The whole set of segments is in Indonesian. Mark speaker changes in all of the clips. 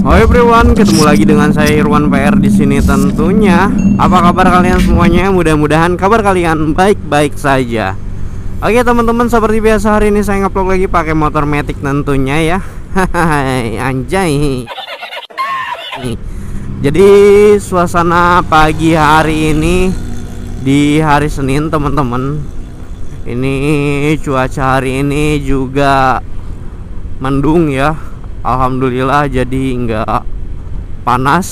Speaker 1: Halo everyone, ketemu lagi dengan saya Irwan PR di sini tentunya. Apa kabar kalian semuanya? Mudah-mudahan kabar kalian baik-baik saja. Oke teman-teman, seperti biasa hari ini saya ngupload lagi pakai motor Matic tentunya ya. Hahaha, anjay. Jadi suasana pagi hari ini di hari Senin teman-teman. Ini cuaca hari ini juga mendung ya. Alhamdulillah, jadi nggak panas.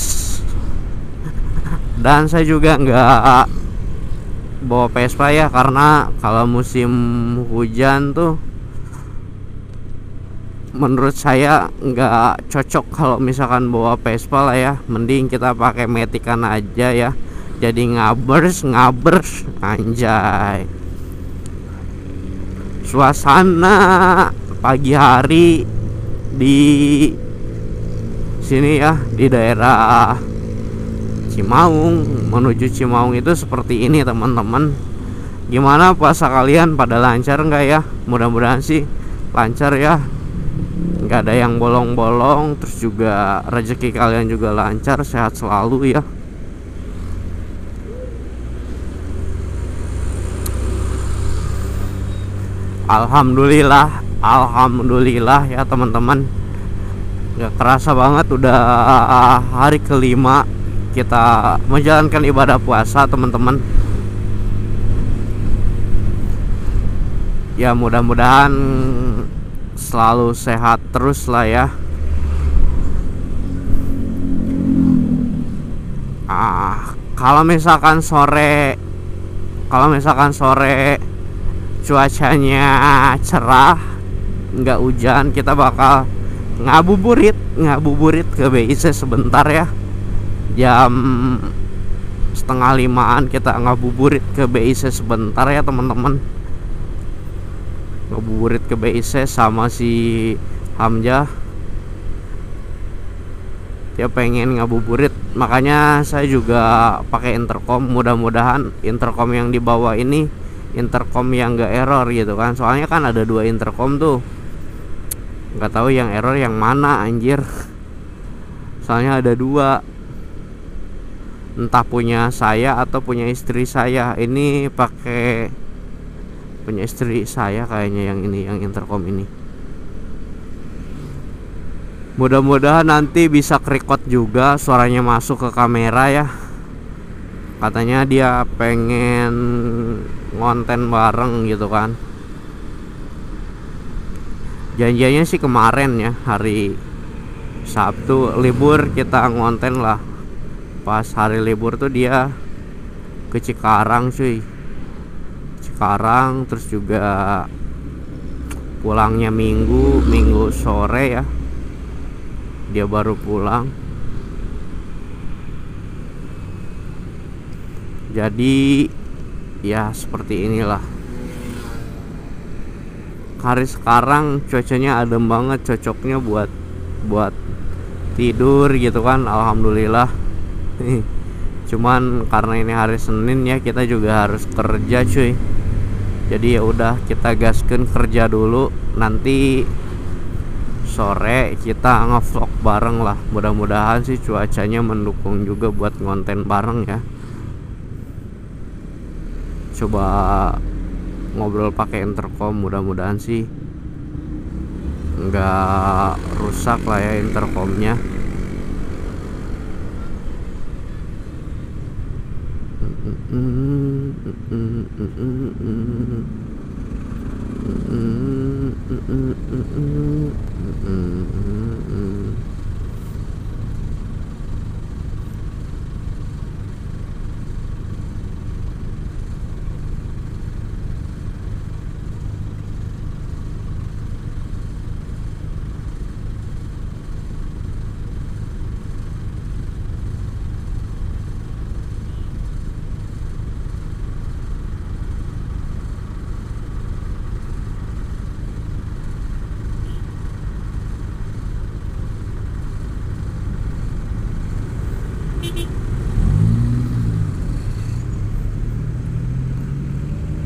Speaker 1: Dan saya juga nggak bawa Vespa ya, karena kalau musim hujan tuh menurut saya nggak cocok kalau misalkan bawa Vespa lah ya. Mending kita pakai Matikan aja ya, jadi ngabers anjay. Suasana pagi hari di sini ya, di daerah Cimaung menuju Cimaung itu seperti ini teman-teman. Gimana puasa kalian, pada lancar nggak ya? Mudah-mudahan sih lancar ya, nggak ada yang bolong-bolong. Terus juga rezeki kalian juga lancar, sehat selalu ya. Alhamdulillah ya teman-teman. Gak kerasa banget udah hari kelima kita menjalankan ibadah puasa teman-teman. Ya mudah-mudahan selalu sehat terus lah ya. Kalau misalkan sore cuacanya cerah, nggak hujan, kita bakal ngabuburit ke BIC sebentar ya. Jam 4:30 kita ngabuburit ke BIC sebentar ya teman-teman. Ngabuburit ke BIC sama si Hamzah. Dia pengen ngabuburit, makanya saya juga pakai intercom. Mudah-mudahan intercom yang dibawa ini intercom yang gak error gitu kan. Soalnya kan ada 2 intercom tuh, nggak tahu yang error yang mana anjir. Soalnya ada 2, entah punya saya atau punya istri saya. Ini pakai punya istri saya kayaknya yang ini, yang intercom ini. Mudah-mudahan nanti bisa kerekod juga, suaranya masuk ke kamera ya. Katanya dia pengen ngonten bareng gitu kan. Janjiannya sih kemarin ya, hari Sabtu libur kita ngonten lah. Pas hari libur tuh dia ke Cikarang cuy. Cikarang, terus juga pulangnya Minggu sore ya. Dia baru pulang. Jadi ya seperti inilah. Hari sekarang cuacanya adem banget, cocoknya buat tidur gitu kan. Alhamdulillah. Cuman karena ini hari Senin ya, kita juga harus kerja cuy. Jadi ya udah, kita gaskeun kerja dulu. Nanti sore kita ngevlog bareng lah. Mudah-mudahan sih cuacanya mendukung juga buat ngonten bareng ya. Coba ngobrol pakai intercom, mudah-mudahan sih nggak rusak lah ya intercomnya.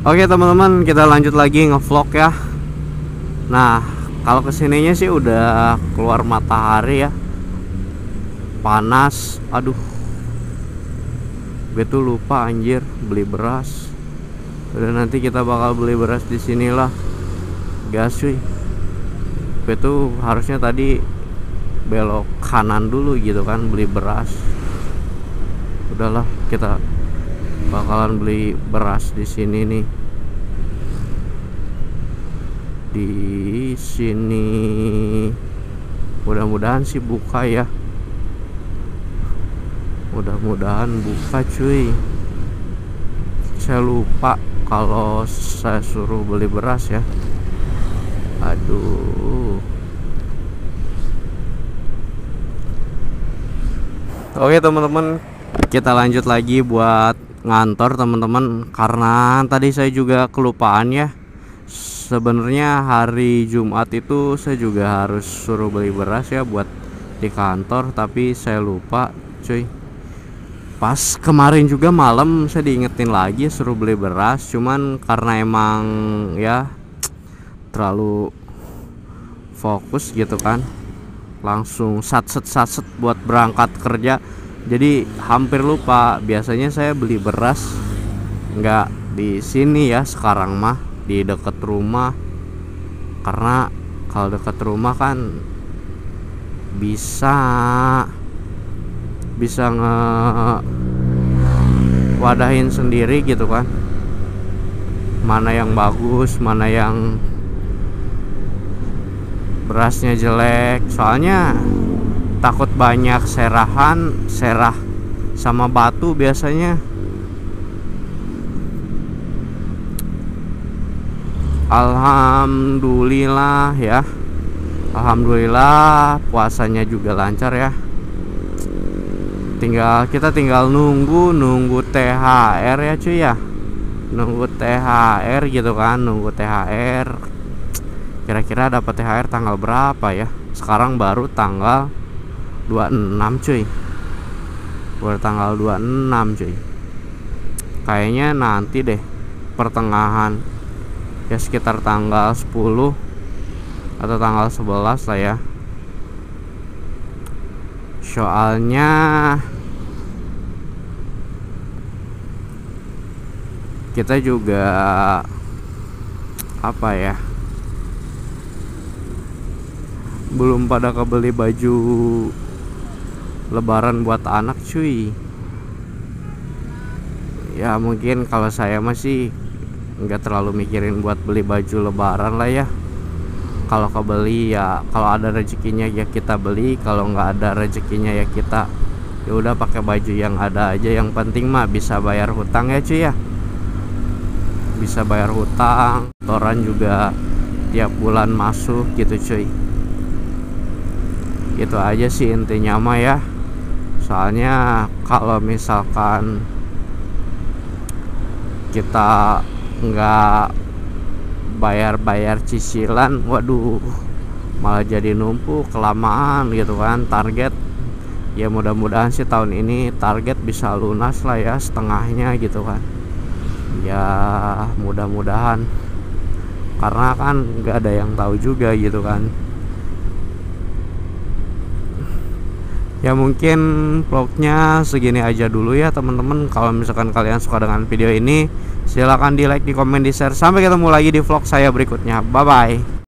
Speaker 1: Oke teman-teman, kita lanjut lagi ngevlog ya. Nah, kalau kesininya sih udah keluar matahari ya. panas. Aduh, gue tuh lupa anjir beli beras. Udah, nanti kita bakal beli beras di sinilah. Gas cuy. Gue tuh harusnya tadi belok kanan dulu gitu kan, beli beras. Udahlah, kita bakalan beli beras di sini nih. Di sini mudah-mudahan sih buka ya. Mudah-mudahan buka cuy. Saya lupa kalau saya suruh beli beras ya. Aduh. Oke teman-teman, kita lanjut lagi buat ngantor teman-teman. Karena tadi saya juga kelupaan ya. Sebenarnya hari Jumat itu saya juga harus suruh beli beras ya buat di kantor, tapi saya lupa cuy. Pas kemarin juga malam saya diingetin lagi suruh beli beras, cuman karena emang ya terlalu fokus gitu kan, langsung satset buat berangkat kerja, jadi hampir lupa. Biasanya saya beli beras nggak di sini ya, sekarang mah di dekat rumah. Karena kalau dekat rumah kan bisa wadahin sendiri gitu kan, mana yang bagus, mana yang berasnya jelek. Soalnya takut banyak serah sama batu biasanya. Alhamdulillah ya, alhamdulillah puasanya juga lancar ya. Kita tinggal nunggu THR ya cuy ya, nunggu THR gitu kan, nunggu THR. Kira-kira dapat THR tanggal berapa ya? Sekarang baru tanggal 26 cuy, baru tanggal 26 cuy. Kayaknya nanti deh pertengahan ya, sekitar tanggal 10 atau tanggal 11 lah ya. Soalnya kita juga apa ya, belum pada kebeli baju lebaran buat anak cuy. Ya mungkin kalau saya masih nggak terlalu mikirin buat beli baju lebaran lah ya. Kalau kebeli ya, kalau ada rezekinya ya kita beli, kalau nggak ada rezekinya ya kita ya udah pakai baju yang ada aja. Yang penting mah bisa bayar hutang ya cuy ya, bisa bayar hutang. Toran juga tiap bulan masuk gitu cuy. Itu aja sih intinya mah ya. Soalnya kalau misalkan kita nggak bayar cicilan, waduh, malah jadi numpuk kelamaan gitu kan. Target ya mudah-mudahan sih tahun ini target bisa lunas lah ya, setengahnya gitu kan ya, mudah-mudahan. Karena kan nggak ada yang tahu juga gitu kan. Ya mungkin vlognya segini aja dulu ya teman-teman. Kalau misalkan kalian suka dengan video ini, silahkan di like, di komen, di share. Sampai ketemu lagi di vlog saya berikutnya. Bye bye.